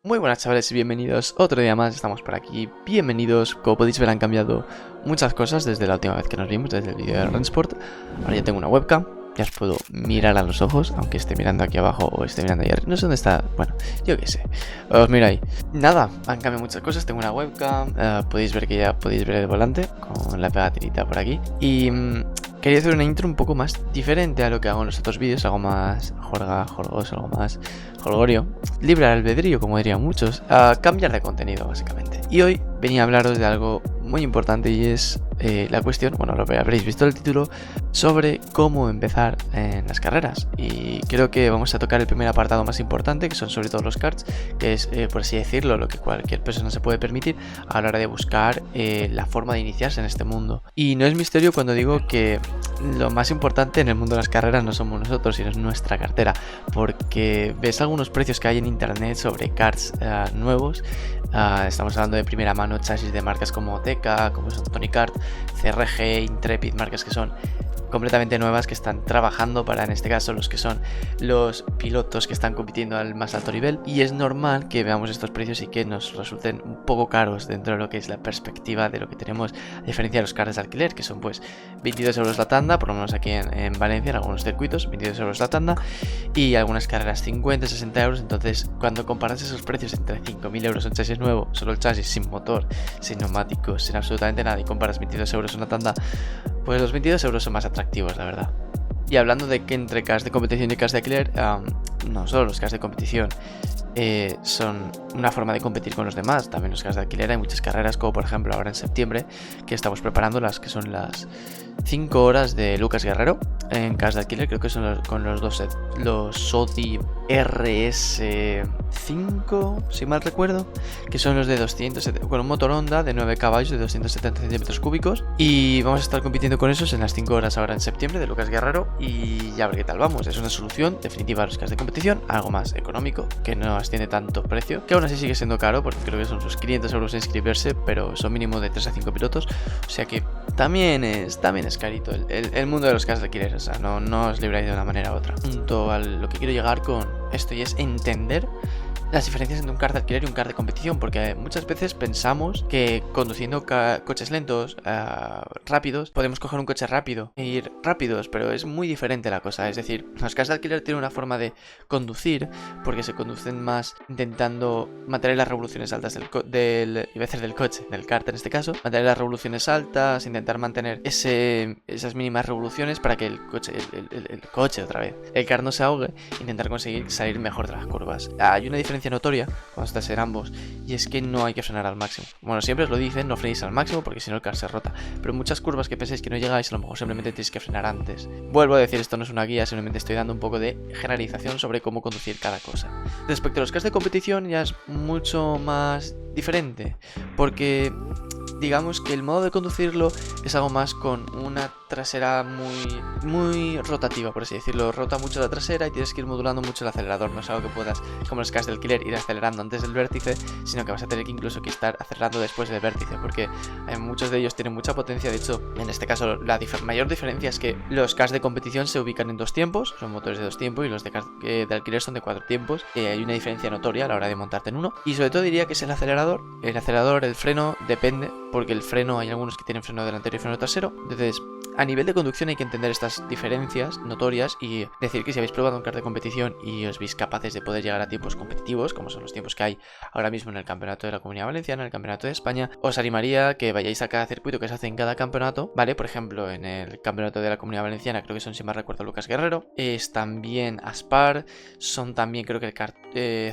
Muy buenas chavales y bienvenidos otro día más, estamos por aquí, bienvenidos. Como podéis ver han cambiado muchas cosas desde la última vez que nos vimos, desde el vídeo de Rensport. Ahora ya tengo una webcam, ya os puedo mirar a los ojos, aunque esté mirando aquí abajo o esté mirando ahí arriba, no sé dónde está, bueno, yo qué sé, os miro ahí. Nada, han cambiado muchas cosas, tengo una webcam, podéis ver que ya podéis ver el volante con la pegatinita por aquí. Y quería hacer una intro un poco más diferente a lo que hago en los otros vídeos, algo más jorgoso, algo más holgorio, libre albedrío, como dirían muchos, a cambiar de contenido básicamente. Y hoy venía a hablaros de algo muy importante y es la cuestión, bueno, lo habréis visto el título, sobre cómo empezar en las carreras. Y creo que vamos a tocar el primer apartado más importante, que son sobre todo los karts, que es, por así decirlo, lo que cualquier persona se puede permitir a la hora de buscar la forma de iniciarse en este mundo. Y no es misterio cuando digo que lo más importante en el mundo de las carreras no somos nosotros, sino es nuestra cartera, porque ves algunos precios que hay en internet sobre karts nuevos. Estamos hablando de primera mano chasis de marcas como Teca, como son Tony Kart, CRG, Intrepid, marcas que son completamente nuevas, que están trabajando para, en este caso, los que son los pilotos que están compitiendo al más alto nivel, y es normal que veamos estos precios y que nos resulten un poco caros dentro de lo que es la perspectiva de lo que tenemos, a diferencia de los karts de alquiler, que son pues 22 euros la tanda, por lo menos aquí en Valencia, en algunos circuitos, 22 euros la tanda, y algunas carreras 50, 60 euros. Entonces, cuando comparas esos precios entre 5.000 euros un chasis nuevo, solo el chasis, sin motor, sin neumáticos, sin absolutamente nada, y comparas 22 euros una tanda, pues los 22 euros son más atractivos, la verdad. Y hablando de que entre cars de competición y cars de alquiler, no solo los cars de competición son una forma de competir con los demás, también los cars de alquiler hay muchas carreras, como por ejemplo ahora en septiembre, que estamos preparando las que son las 5 horas de Lucas Guerrero en cars de alquiler. Creo que son con los Sodi RS5, si mal recuerdo, que son los de 200, con un motor Honda de 9 caballos de 270 centímetros cúbicos, y vamos a estar compitiendo con esos en las 5 horas ahora en septiembre de Lucas Guerrero, y ya ver qué tal vamos. Es una solución definitiva a los cars de competición, algo más económico, que no tiene tanto precio, que aún así sigue siendo caro, porque creo que son sus 500 euros en inscribirse, pero son mínimo de 3 a 5 pilotos, o sea que también es carito el mundo de los cars de alquiler, o sea, no os libráis de una manera u otra. Junto a lo que quiero llegar con esto, y es entender las diferencias entre un kart de alquiler y un kart de competición, porque muchas veces pensamos que conduciendo coches lentos, rápidos, podemos coger un coche rápido e ir rápidos, pero es muy diferente la cosa. Es decir, los karts de alquiler tienen una forma de conducir, porque se conducen más intentando mantener las revoluciones altas iba a decir del coche, del kart en este caso, mantener las revoluciones altas, intentar mantener esas mínimas revoluciones para que el coche otra vez, el kart no se ahogue, intentar conseguir salir mejor de las curvas. Hay una diferencia notoria cuando estás en ambos, y es que no hay que frenar al máximo. Bueno, siempre os lo dicen, no frenéis al máximo porque si no el kart se rota, pero en muchas curvas que pensáis que no llegáis, a lo mejor simplemente tenéis que frenar antes. Vuelvo a decir, esto no es una guía, simplemente estoy dando un poco de generalización sobre cómo conducir cada cosa. Respecto a los karts de competición ya es mucho más diferente, porque digamos que el modo de conducirlo es algo más con una trasera muy rotativa, por así decirlo. Rota mucho la trasera y tienes que ir modulando mucho el acelerador. No es algo que puedas, como los cars de alquiler, ir acelerando antes del vértice, sino que vas a tener que incluso estar acelerando después del vértice, porque muchos de ellos tienen mucha potencia. De hecho, en este caso la mayor diferencia es que los cars de competición se ubican en 2 tiempos, son motores de 2 tiempos, y los de alquiler son de 4 tiempos. Hay una diferencia notoria a la hora de montarte en uno, y sobre todo diría que es el acelerador, el freno depende, porque el freno hay algunos que tienen freno delantero y freno trasero. Entonces, a nivel de conducción hay que entender estas diferencias notorias y decir que si habéis probado un kart de competición y os veis capaces de poder llegar a tiempos competitivos, como son los tiempos que hay ahora mismo en el campeonato de la Comunidad Valenciana, en el campeonato de España, os animaría a que vayáis a cada circuito que se hace en cada campeonato, ¿vale? Por ejemplo, en el campeonato de la Comunidad Valenciana creo que son, si mal recuerdo, Lucas Guerrero, es también Aspar, son también creo que el kart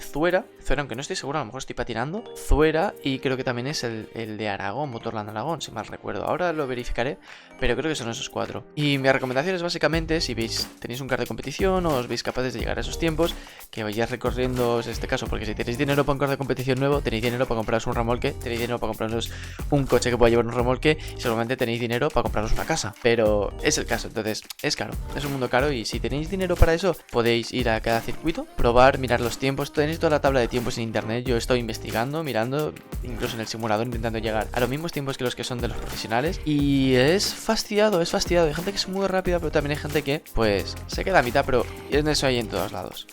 Zuera, aunque no estoy seguro, a lo mejor estoy patinando, Zuera, y creo que también es el de Aragón, Motorland Aragón, si mal recuerdo, ahora lo verificaré, pero creo que son esos 4. Y mi recomendación es básicamente, si tenéis un kart de competición o os veis capaces de llegar a esos tiempos, que vayáis recorriendo en este caso, porque si tenéis dinero para un kart de competición nuevo, tenéis dinero para compraros un remolque, tenéis dinero para compraros un coche que pueda llevar un remolque, y seguramente tenéis dinero para compraros una casa, pero es el caso. Entonces es caro, es un mundo caro, y si tenéis dinero para eso, podéis ir a cada circuito, probar, mirar los tiempos. Tenéis toda la tabla de tiempos en internet, yo estoy investigando, mirando, incluso en el simulador, intentando llegar a los mismos tiempos que los que son de los profesionales, y es fastidiado. Hay gente que es muy rápida, pero también hay gente que pues se queda a mitad, pero en eso hay en todos lados.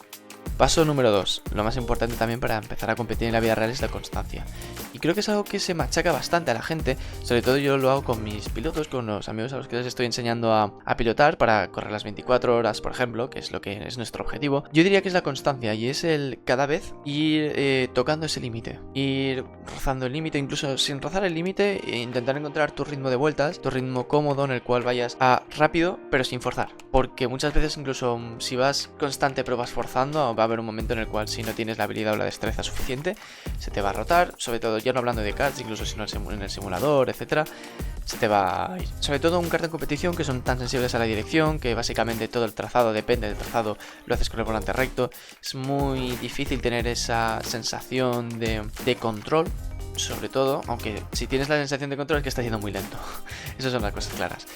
Paso número 2. Lo más importante también para empezar a competir en la vida real es la constancia. Y creo que es algo que se machaca bastante a la gente. Sobre todo yo lo hago con mis pilotos, con los amigos a los que les estoy enseñando a pilotar para correr las 24 horas, por ejemplo, que es lo que es nuestro objetivo. Yo diría que es la constancia y es el cada vez ir tocando ese límite. Ir rozando el límite, incluso sin rozar el límite, intentar encontrar tu ritmo de vueltas, tu ritmo cómodo en el cual vayas a rápido, pero sin forzar. Porque muchas veces incluso si vas constante pero vas forzando, va a haber un momento en el cual si no tienes la habilidad o la destreza suficiente, se te va a rotar, sobre todo ya no hablando de karts, incluso si no en el simulador, etcétera, se te va a ir. Sobre todo un kart de competición que son tan sensibles a la dirección, que básicamente todo el trazado depende del trazado, lo haces con el volante recto, es muy difícil tener esa sensación de control. Sobre todo, aunque si tienes la sensación de control es que está yendo muy lento. Esas son las cosas claras.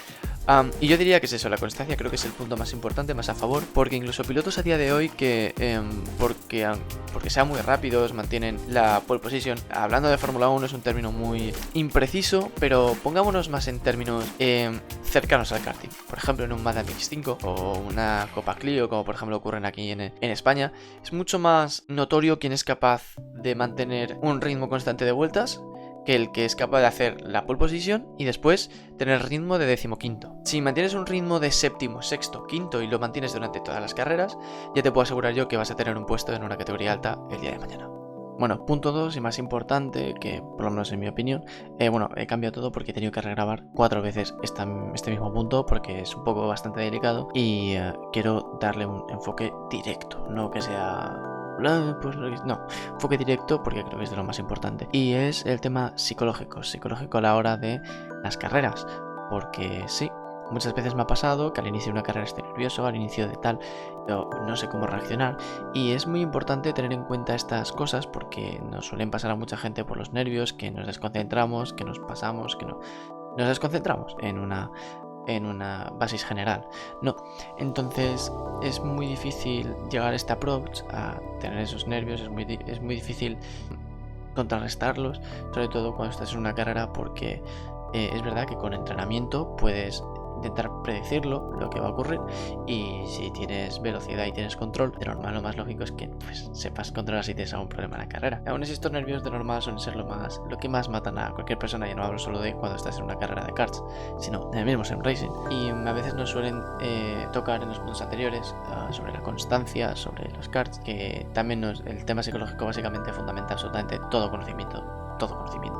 Y yo diría que es eso, la constancia creo que es el punto más importante, más a favor, porque incluso pilotos a día de hoy que porque sean muy rápidos, mantienen la pole position. Hablando de Fórmula 1 es un término muy impreciso, pero pongámonos más en términos cercanos al karting. Por ejemplo, en un Mazda MX-5 o una Copa Clio, como por ejemplo ocurren aquí en España, es mucho más notorio quién es capaz de mantener un ritmo constante de vueltas que el que es capaz de hacer la pole position y después tener ritmo de 15º. Si mantienes un ritmo de 7º, 6º, 5º y lo mantienes durante todas las carreras, ya te puedo asegurar yo que vas a tener un puesto en una categoría alta el día de mañana. Bueno, punto 2 y más importante, que por lo menos en mi opinión, he cambiado todo porque he tenido que regrabar 4 veces este mismo punto porque es un poco bastante delicado y quiero darle un enfoque directo, no que sea... Pues no, enfoque directo porque creo que es de lo más importante. Y es el tema psicológico a la hora de las carreras. Porque sí, muchas veces me ha pasado que al inicio de una carrera estoy nervioso, al inicio de tal, yo no sé cómo reaccionar. Y es muy importante tener en cuenta estas cosas porque nos suelen pasar a mucha gente por los nervios, que nos desconcentramos, que nos pasamos, que no nos desconcentramos en una basis general. No, entonces es muy difícil llegar a este approach, a tener esos nervios, es muy difícil contrarrestarlos, sobre todo cuando estás en una carrera porque es verdad que con entrenamiento puedes intentar predecirlo, lo que va a ocurrir, y si tienes velocidad y tienes control, de normal lo más lógico es que pues sepas controlar si tienes algún problema en la carrera. Aún así estos nervios de normal suelen ser lo que más matan a cualquier persona, y no hablo solo de cuando estás en una carrera de karts, sino de mismo en racing. Y a veces nos suelen tocar en los puntos anteriores sobre la constancia, sobre los karts, que también el tema psicológico básicamente fundamenta absolutamente todo conocimiento.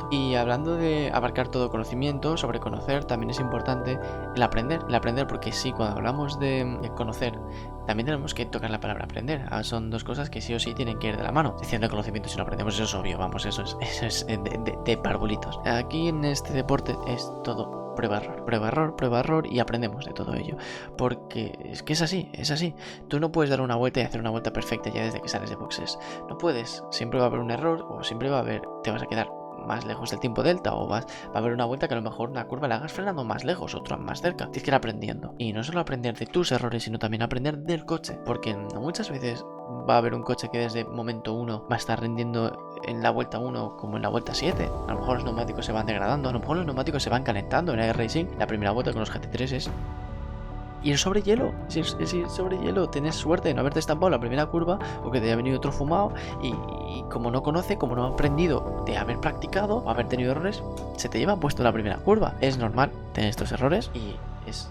Y hablando de abarcar todo conocimiento, sobre conocer, también es importante el aprender, porque sí, cuando hablamos de conocer, también tenemos que tocar la palabra aprender. Son dos cosas que sí o sí tienen que ir de la mano. Diciendo conocimiento, si no aprendemos, eso es obvio, vamos, eso es de parvulitos. Aquí en este deporte es todo prueba, error y aprendemos de todo ello. Porque es que es así. Tú no puedes dar una vuelta y hacer una vuelta perfecta ya desde que sales de boxes. No puedes, siempre va a haber un error o siempre te vas a quedar más lejos del tiempo delta o va a haber una vuelta que a lo mejor una curva la hagas frenando más lejos, otra más cerca. Tienes que ir aprendiendo. Y no solo aprender de tus errores, sino también aprender del coche. Porque muchas veces va a haber un coche que desde momento 1 va a estar rindiendo en la vuelta 1 como en la vuelta 7. A lo mejor los neumáticos se van degradando, a lo mejor los neumáticos se van calentando. En el racing, la primera vuelta con los GT3 es ir sobre hielo. Es ir sobre hielo. Tienes suerte de no haberte estampado la primera curva o que te haya venido otro fumado y como no conoce, como no ha aprendido de haber practicado o haber tenido errores, se te lleva puesto la primera curva. Es normal tener estos errores y es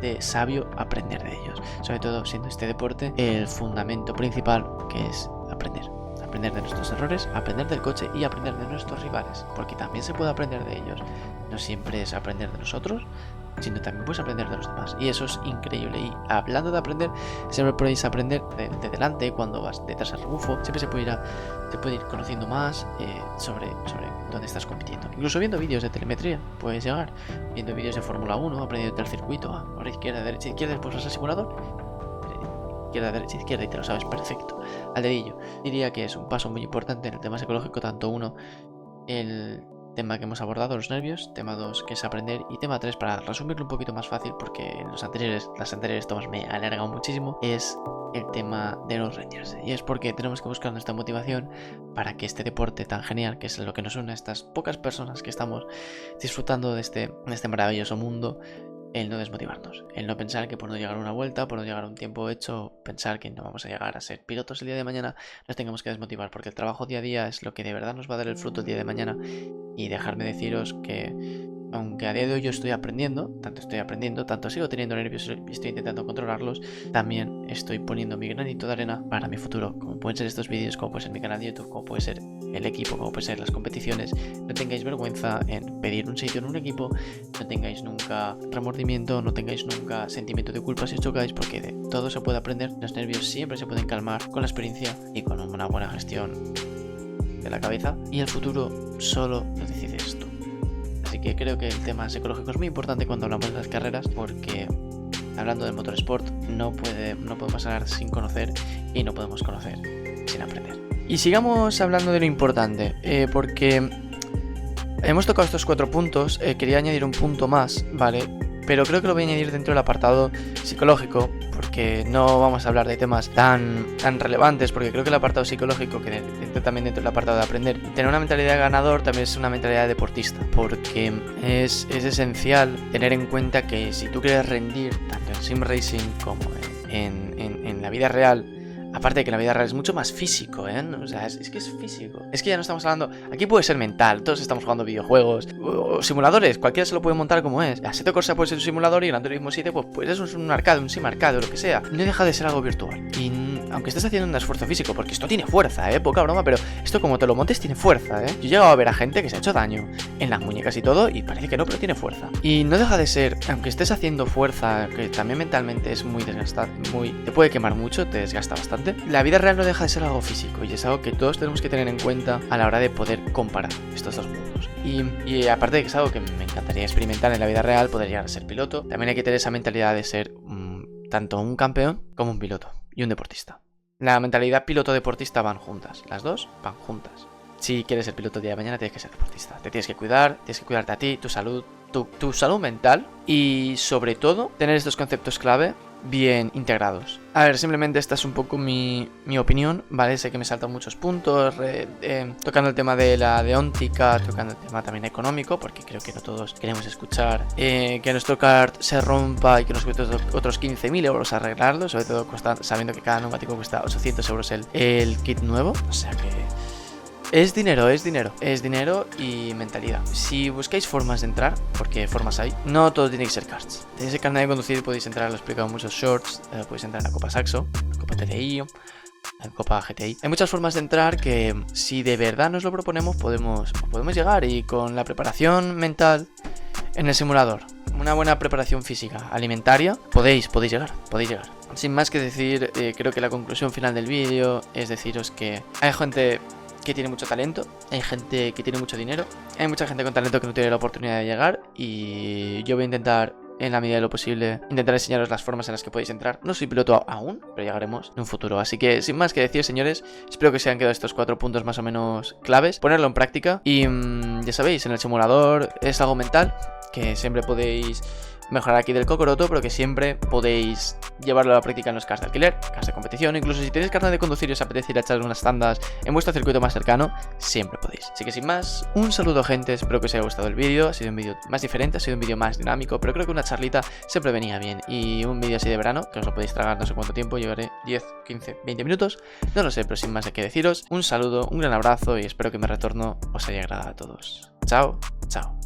de sabio aprender de ellos. Sobre todo siendo este deporte el fundamento principal, que es aprender de nuestros errores, aprender del coche y aprender de nuestros rivales, porque también se puede aprender de ellos. No siempre es aprender de nosotros, sino también puedes aprender de los demás, y eso es increíble. Y hablando de aprender, siempre podéis aprender de delante, cuando vas detrás al rebufo, siempre se puede ir conociendo más sobre dónde estás compitiendo. Incluso viendo vídeos de telemetría puedes llegar, viendo vídeos de Fórmula 1, aprendiendo del circuito, ahora izquierda, derecha, después vas al simulador, izquierda, derecha, izquierda, y te lo sabes perfecto al dedillo. Diría que es un paso muy importante en el tema psicológico, tanto uno, el tema que hemos abordado, los nervios, tema 2, que es aprender, y tema 3, para resumirlo un poquito más fácil, porque en las anteriores tomas me he alargado muchísimo, es el tema de no rendirse. Y es porque tenemos que buscar nuestra motivación para que este deporte tan genial, que es lo que nos une a estas pocas personas que estamos disfrutando de este maravilloso mundo, el no desmotivarnos, el no pensar que por no llegar a una vuelta, por no llegar a un tiempo hecho, pensar que no vamos a llegar a ser pilotos el día de mañana, nos tengamos que desmotivar, porque el trabajo día a día es lo que de verdad nos va a dar el fruto el día de mañana. Y dejarme deciros que, aunque a día de hoy yo estoy aprendiendo, tanto sigo teniendo nervios y estoy intentando controlarlos, también estoy poniendo mi granito de arena para mi futuro, como pueden ser estos vídeos, como puede ser mi canal de YouTube, como puede ser el equipo, como puede ser las competiciones. No tengáis vergüenza en pedir un sitio en un equipo, no tengáis nunca remordimiento, no tengáis nunca sentimiento de culpa si os chocáis, porque de todo se puede aprender. Los nervios siempre se pueden calmar con la experiencia y con una buena gestión de la cabeza, y el futuro solo lo decides tú. Así que creo que el tema psicológico es muy importante cuando hablamos de las carreras, porque hablando del motorsport no podemos hablar sin conocer y no podemos conocer sin aprender. Y sigamos hablando de lo importante, porque hemos tocado estos 4 puntos. Quería añadir un punto más, ¿vale? Pero creo que lo voy a añadir dentro del apartado psicológico, porque no vamos a hablar de temas tan relevantes, porque creo que el apartado psicológico, que también dentro del apartado de aprender, tener una mentalidad de ganador también es una mentalidad de deportista, porque es esencial tener en cuenta que si tú quieres rendir tanto en sim racing como en la vida real, aparte de que la vida real es mucho más físico, ¿eh? O sea, es que es físico. Es que ya no estamos hablando... Aquí puede ser mental, todos estamos jugando videojuegos o simuladores, cualquiera se lo puede montar como es. La Assetto Corsa puede ser un simulador y el Gran Turismo 7 pues es un arcade, un sim arcade o lo que sea. No deja de ser algo virtual. Y aunque estés haciendo un esfuerzo físico, porque esto tiene fuerza, poca broma, pero esto como te lo montes tiene fuerza, Yo he llegado a ver a gente que se ha hecho daño en las muñecas y todo y parece que no, pero tiene fuerza. Y no deja de ser, aunque estés haciendo fuerza, que también mentalmente es muy desgastante, te puede quemar mucho, te desgasta bastante. La vida real no deja de ser algo físico y es algo que todos tenemos que tener en cuenta a la hora de poder comparar estos dos mundos. Y aparte de que es algo que me encantaría experimentar en la vida real, poder llegar a ser piloto, también hay que tener esa mentalidad de ser tanto un campeón como un piloto y un deportista. La mentalidad piloto-deportista van juntas, las dos van juntas. Si quieres ser piloto el día de mañana, tienes que ser deportista. Te tienes que cuidarte a ti, tu salud, tu salud mental y sobre todo tener estos conceptos clave bien integrados. A ver, simplemente esta es un poco mi opinión, ¿vale? Sé que me saltan muchos puntos, tocando el tema de la deóntica, tocando el tema también económico, porque creo que no todos queremos escuchar que nuestro kart se rompa y que nos cueste otros 15.000 euros arreglarlo, sobre todo sabiendo que cada neumático cuesta 800 euros el kit nuevo, o sea que... Es dinero y mentalidad. Si buscáis formas de entrar, porque formas hay, no todo tiene que ser karts. Tenéis el carnet de conducir, podéis entrar, lo he explicado en muchos shorts, podéis entrar en la Copa Saxo, la Copa TDI, la Copa GTI. Hay muchas formas de entrar que si de verdad nos lo proponemos podemos llegar, y con la preparación mental en el simulador, una buena preparación física, alimentaria, podéis llegar. Sin más que decir, creo que la conclusión final del vídeo es deciros que hay gente que tiene mucho talento, hay gente que tiene mucho dinero, hay mucha gente con talento que no tiene la oportunidad de llegar, y yo voy a intentar, en la medida de lo posible, intentar enseñaros las formas en las que podéis entrar. No soy piloto aún, pero llegaremos en un futuro. Así que, sin más que decir, señores, espero que se hayan quedado estos 4 puntos más o menos claves, ponerlo en práctica, y ya sabéis, en el simulador es algo mental, que siempre podéis mejorar aquí del cocoroto, pero que siempre podéis llevarlo a la práctica en los cars de alquiler, cars de competición, incluso si tenéis carnet de conducir y os apetece ir a echar unas tandas en vuestro circuito más cercano, siempre podéis. Así que sin más, un saludo, gente, espero que os haya gustado el vídeo. Ha sido un vídeo más diferente, ha sido un vídeo más dinámico, pero creo que una charlita siempre venía bien, y un vídeo así de verano, que os lo podéis tragar no sé cuánto tiempo, llegaré 10, 15, 20 minutos, no lo sé, pero sin más hay que deciros, un saludo, un gran abrazo, y espero que mi retorno os haya agradado a todos. Chao, chao.